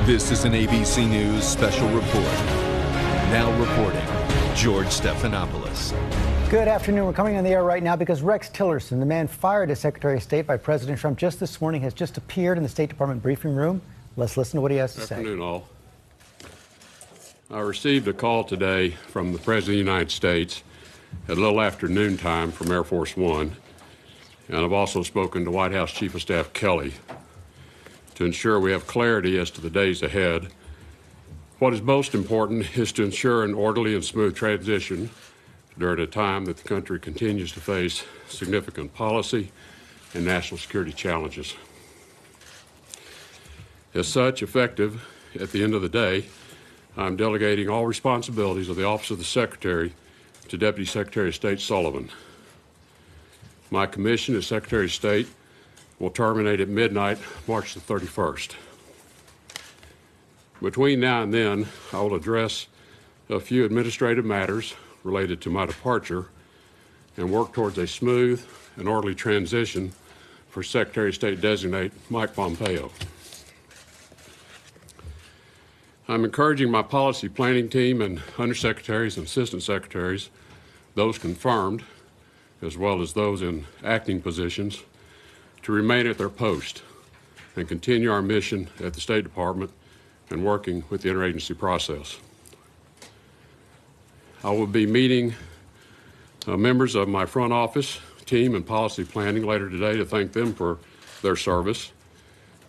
This is an ABC News special report. Now reporting, George Stephanopoulos. Good afternoon. We're coming on the air right now because Rex Tillerson, the man fired as Secretary of State by President Trump just this morning, has just appeared in the State Department briefing room. Let's listen to what he has to say. Good afternoon, all. I received a call today from the President of the United States at a little after noontime from Air Force One, and I've also spoken to White House Chief of Staff Kelly to ensure we have clarity as to the days ahead. What is most important is to ensure an orderly and smooth transition during a time that the country continues to face significant policy and national security challenges. As such, effective at the end of the day, I'm delegating all responsibilities of the Office of the Secretary to Deputy Secretary of State Sullivan. My commission as Secretary of State will terminate at midnight, March the 31st. Between now and then, I will address a few administrative matters related to my departure and work towards a smooth and orderly transition for Secretary of State designate Mike Pompeo. I'm encouraging my policy planning team and undersecretaries and assistant secretaries, those confirmed, as well as those in acting positions, to remain at their post and continue our mission at the State Department and working with the interagency process. I will be meeting members of my front office team and policy planning later today to thank them for their service.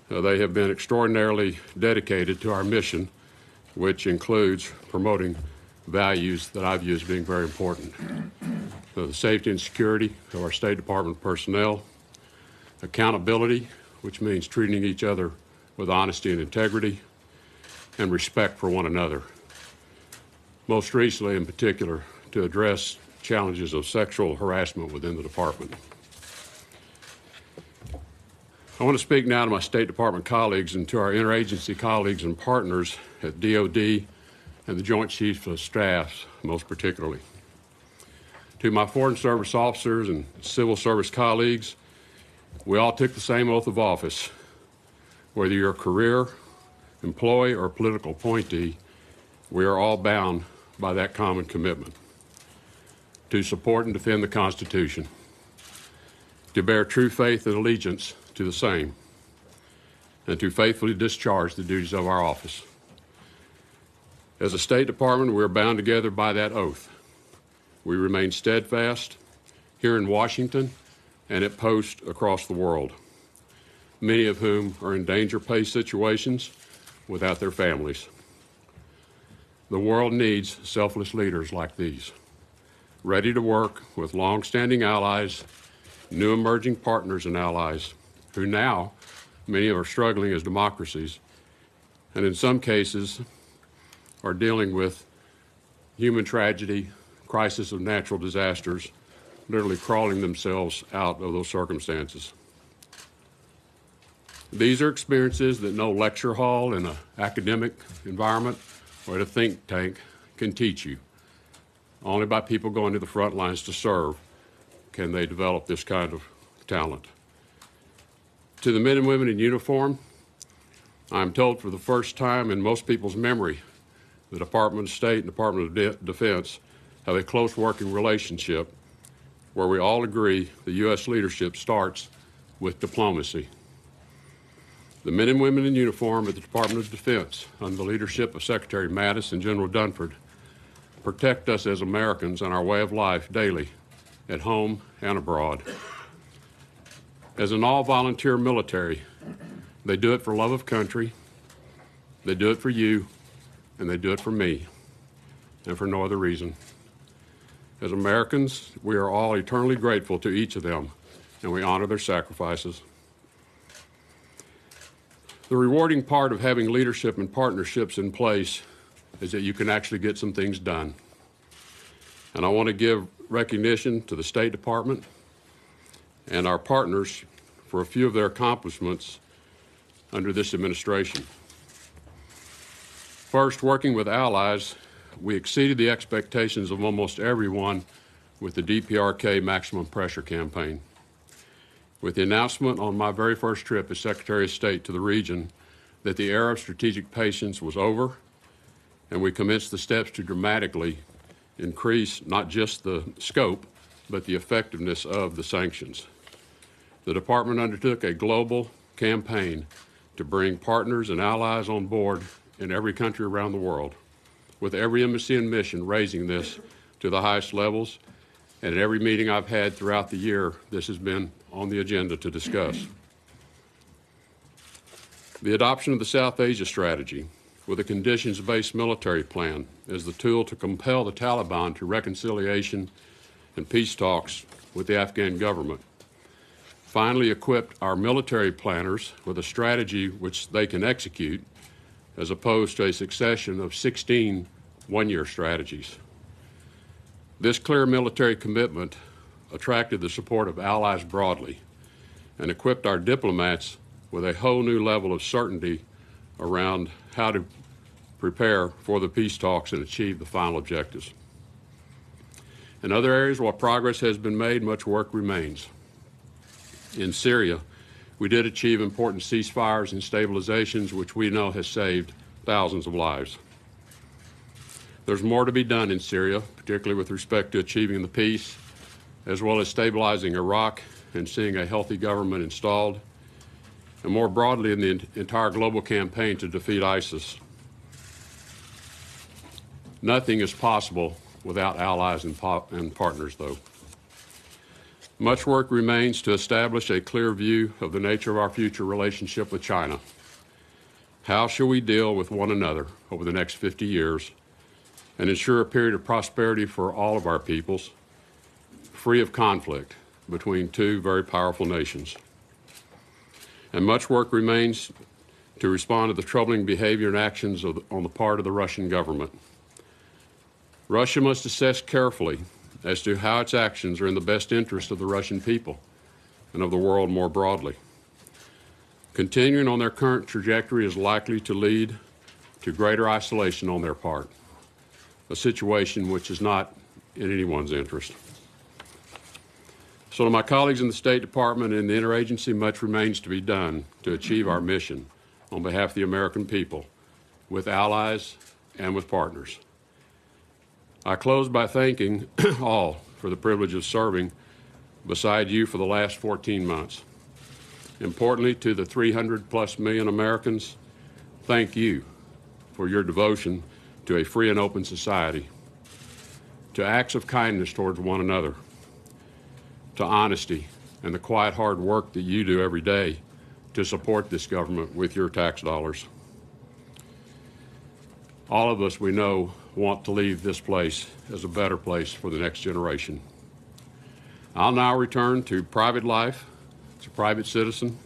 They have been extraordinarily dedicated to our mission, which includes promoting values that I view as being very important. The safety and security of our State Department personnel, accountability, which means treating each other with honesty and integrity, and respect for one another. Most recently, in particular, to address challenges of sexual harassment within the department. I want to speak now to my State Department colleagues and to our interagency colleagues and partners at DOD and the Joint Chiefs of Staff, most particularly. To my Foreign Service officers and civil service colleagues, we all took the same oath of office. Whether you're a career, employee, or political appointee, we are all bound by that common commitment to support and defend the Constitution, to bear true faith and allegiance to the same, and to faithfully discharge the duties of our office. As a State Department, we are bound together by that oath. We remain steadfast here in Washington and at posts across the world, many of whom are in danger-pay situations without their families. The world needs selfless leaders like these, ready to work with long-standing allies, new emerging partners and allies, who now, many are struggling as democracies, and in some cases are dealing with human tragedy, crisis of natural disasters, literally crawling themselves out of those circumstances. These are experiences that no lecture hall in an academic environment or at a think tank can teach you. Only by people going to the front lines to serve can they develop this kind of talent. To the men and women in uniform, I'm told for the first time in most people's memory, the Department of State and Department of Defense have a close working relationship where we all agree the U.S. leadership starts with diplomacy. The men and women in uniform at the Department of Defense, under the leadership of Secretary Mattis and General Dunford, protect us as Americans and our way of life daily, at home and abroad. As an all-volunteer military, they do it for love of country, they do it for you, and they do it for me, and for no other reason. As Americans, we are all eternally grateful to each of them, and we honor their sacrifices. The rewarding part of having leadership and partnerships in place is that you can actually get some things done. And I want to give recognition to the State Department and our partners for a few of their accomplishments under this administration. First, working with allies, we exceeded the expectations of almost everyone with the DPRK maximum pressure campaign. With the announcement on my very first trip as Secretary of State to the region that the era of strategic patience was over, and we commenced the steps to dramatically increase not just the scope, but the effectiveness of the sanctions. The Department undertook a global campaign to bring partners and allies on board in every country around the world, with every embassy and mission raising this to the highest levels. And at every meeting I've had throughout the year, this has been on the agenda to discuss. The adoption of the South Asia strategy with a conditions-based military plan as the tool to compel the Taliban to reconciliation and peace talks with the Afghan government finally equipped our military planners with a strategy which they can execute, as opposed to a succession of 16 one-year strategies. This clear military commitment attracted the support of allies broadly and equipped our diplomats with a whole new level of certainty around how to prepare for the peace talks and achieve the final objectives. In other areas, while progress has been made, much work remains. In Syria, we did achieve important ceasefires and stabilizations, which we know has saved thousands of lives. There's more to be done in Syria, particularly with respect to achieving the peace, as well as stabilizing Iraq and seeing a healthy government installed, and more broadly in the entire global campaign to defeat ISIS. Nothing is possible without allies and partners, though. Much work remains to establish a clear view of the nature of our future relationship with China. How shall we deal with one another over the next 50 years and ensure a period of prosperity for all of our peoples, free of conflict between two very powerful nations? And much work remains to respond to the troubling behavior and actions on the part of the Russian government. Russia must assess carefully as to how its actions are in the best interest of the Russian people and of the world more broadly. Continuing on their current trajectory is likely to lead to greater isolation on their part, a situation which is not in anyone's interest. So to my colleagues in the State Department and the interagency, much remains to be done to achieve our mission on behalf of the American people, with allies and with partners. I close by thanking all for the privilege of serving beside you for the last 14 months. Importantly, to the 300+ million Americans, thank you for your devotion to a free and open society, to acts of kindness towards one another, to honesty and the quiet hard work that you do every day to support this government with your tax dollars. All of us, we know, want to leave this place as a better place for the next generation. I'll now return to private life as a private citizen,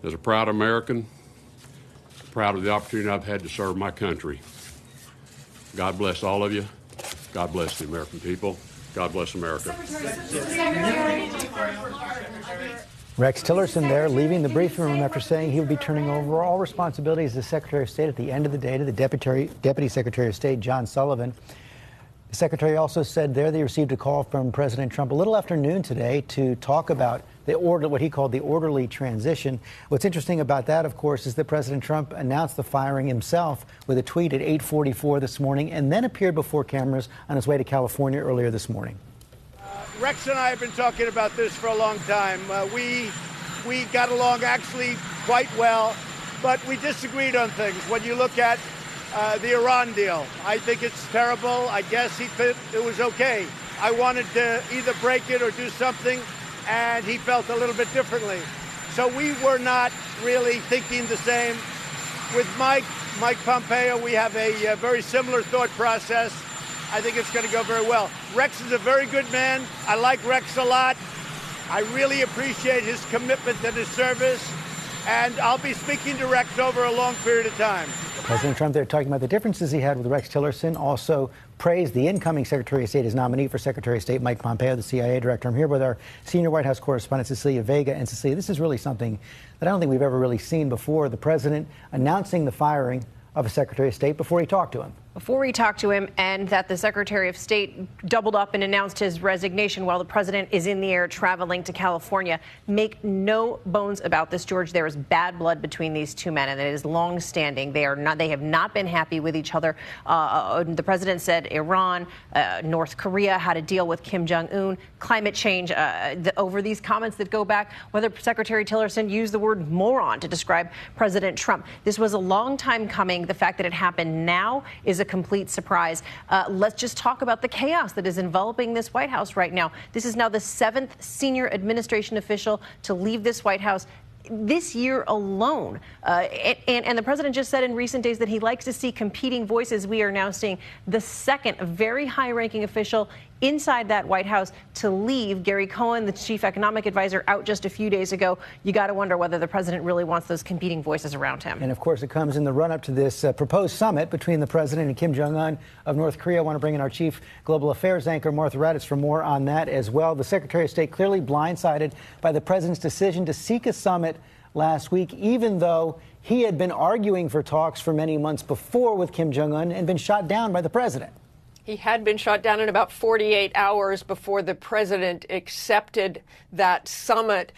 as a proud American, proud of the opportunity I've had to serve my country. God bless all of you. God bless the American people. God bless America. Rex Tillerson there, leaving the briefing room after saying he would be turning over all responsibilities as Secretary of State at the end of the day to the Deputy Secretary of State, John Sullivan. The Secretary also said there they received a call from President Trump a little after noon today to talk about what he called the orderly transition. What's interesting about that, of course, is that President Trump announced the firing himself with a tweet at 8:44 this morning and then appeared before cameras on his way to California earlier this morning. Rex and I have been talking about this for a long time. We got along actually quite well, but we disagreed on things. When you look at the Iran deal, I think it's terrible. I guess he thought it was okay. I wanted to either break it or do something, and he felt a little bit differently. So we were not really thinking the same. With Mike Pompeo, we have a very similar thought process. I think it's going to go very well. Rex is a very good man. I like Rex a lot. I really appreciate his commitment and his service, and I'll be speaking to Rex over a long period of time. President Trump there talking about the differences he had with Rex Tillerson, also praised the incoming Secretary of State, his nominee for Secretary of State, Mike Pompeo, the CIA director. I'm here with our senior White House correspondent, Cecilia Vega. And Cecilia, this is really something that I don't think we've ever really seen before. The president announcing the firing of a Secretary of State before he talked to him. before we talked to him, and that the Secretary of State doubled up and announced his resignation while the president is in the air traveling to California. Make no bones about this, George. There is bad blood between these two men, and it is long-standing. They have not been happy with each other. The president said Iran, North Korea, how to deal with Kim Jong-un, climate change, over these comments that go back, whether Secretary Tillerson used the word moron to describe President Trump. This was a long time coming. The fact that it happened now is a complete surprise. Let's just talk about the chaos that is enveloping this White House right now. This is now the 7th senior administration official to leave this White House this year alone. And the president just said in recent days that he likes to see competing voices. We are now seeing the second very high-ranking official inside that White House to leave. Gary Cohen, the chief economic advisor, out just a few days ago. You got to wonder whether the president really wants those competing voices around him. And of course, it comes in the run-up to this proposed summit between the president and Kim Jong-un of North Korea. I want to bring in our chief global affairs anchor, Martha Raddatz, for more on that as well. The Secretary of State clearly blindsided by the president's decision to seek a summit last week, even though he had been arguing for talks for many months before with Kim Jong-un and been shot down by the president. He had been shot down in about 48 hours before the president accepted that summit.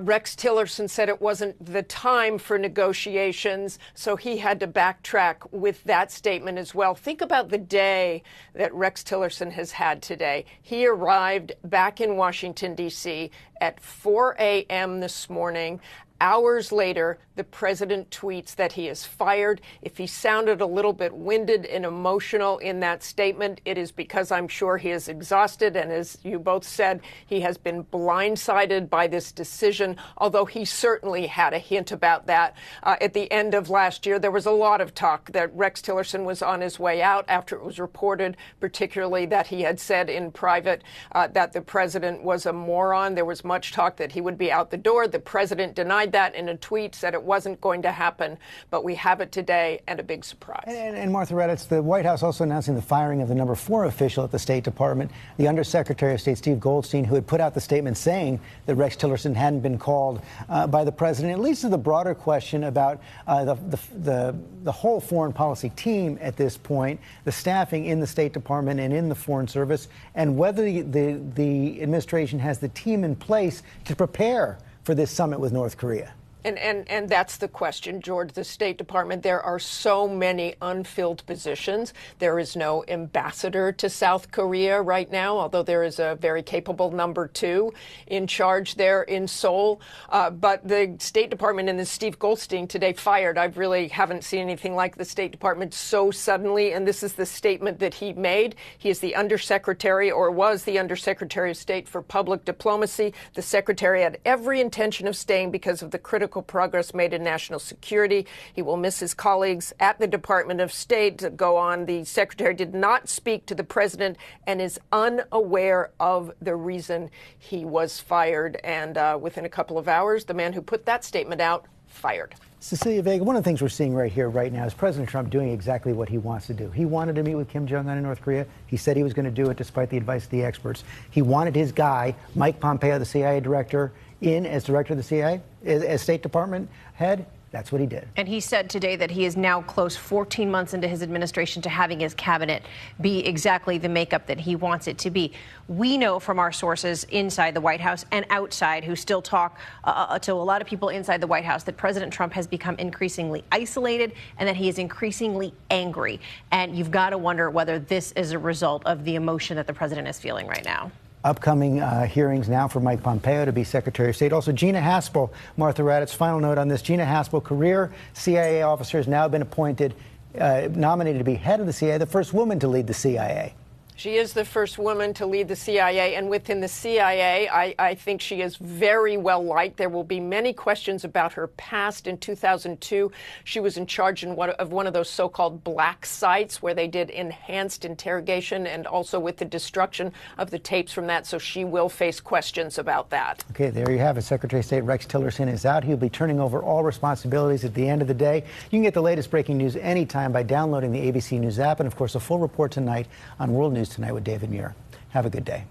Rex Tillerson said it wasn't the time for negotiations, so he had to backtrack with that statement as well. Think about the day that Rex Tillerson has had today. He arrived back in Washington, D.C. at 4 a.m. this morning. Hours later, the president tweets that he is fired. If he sounded a little bit winded and emotional in that statement, it is because I'm sure he is exhausted. And as you both said, he has been blindsided by this decision, although he certainly had a hint about that. At the end of last year, there was a lot of talk that Rex Tillerson was on his way out after it was reported, particularly that he had said in private that the president was a moron. There was much talk that he would be out the door. The president denied that in a tweet, said it wasn't going to happen, but we have it today, and a big surprise. And Martha Raddatz, the White House also announcing the firing of the number 4 official at the State Department, the Undersecretary of State Steve Goldstein, who had put out the statement saying that Rex Tillerson hadn't been called by the president. It leads to the broader question about the whole foreign policy team at this point, the staffing in the State Department and in the Foreign Service, and whether the administration has the team in place to prepare for this summit with North Korea. And that's the question, George. The State Department, there are so many unfilled positions. There is no ambassador to South Korea right now, although there is a very capable number 2 in charge there in Seoul. But the State Department and the Steve Goldstein today fired. I really haven't seen anything like the State Department so suddenly. And this is the statement that he made. He is the Undersecretary, or was the Undersecretary of State for Public Diplomacy. The Secretary had every intention of staying because of the critical progress made in national security. He will miss his colleagues at the Department of State. To go on, the secretary did not speak to the president and is unaware of the reason he was fired. And within a couple of hours, the man who put that statement out fired. Cecilia Vega, one of the things we're seeing right here, right now, is President Trump doing exactly what he wants to do. He wanted to meet with Kim Jong-un in North Korea. He said he was going to do it despite the advice of the experts. He wanted his guy, Mike Pompeo, the CIA director, in as director of the CIA, as State Department head. That's what he did. And he said today that he is now close 14 months into his administration to having his cabinet be exactly the makeup that he wants it to be. We know from our sources inside the White House and outside who still talk to a lot of people inside the White House that President Trump has become increasingly isolated and that he is increasingly angry. And you've got to wonder whether this is a result of the emotion that the president is feeling right now. Upcoming hearings now for Mike Pompeo to be Secretary of State. Also, Gina Haspel, Martha Raddatz, final note on this. Gina Haspel, career CIA officer, has now been appointed, nominated to be head of the CIA, the first woman to lead the CIA. She is the first woman to lead the CIA, and within the CIA, I think she is very well liked. There will be many questions about her past. In 2002, she was in charge of one of those so-called black sites where they did enhanced interrogation, and also with the destruction of the tapes from that. So she will face questions about that. Okay, there you have it. Secretary of State Rex Tillerson is out. He'll be turning over all responsibilities at the end of the day. You can get the latest breaking news anytime by downloading the ABC News app, and of course, a full report tonight on World News Tonight with David Muir. Have a good day.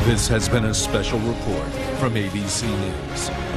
This has been a special report from ABC News.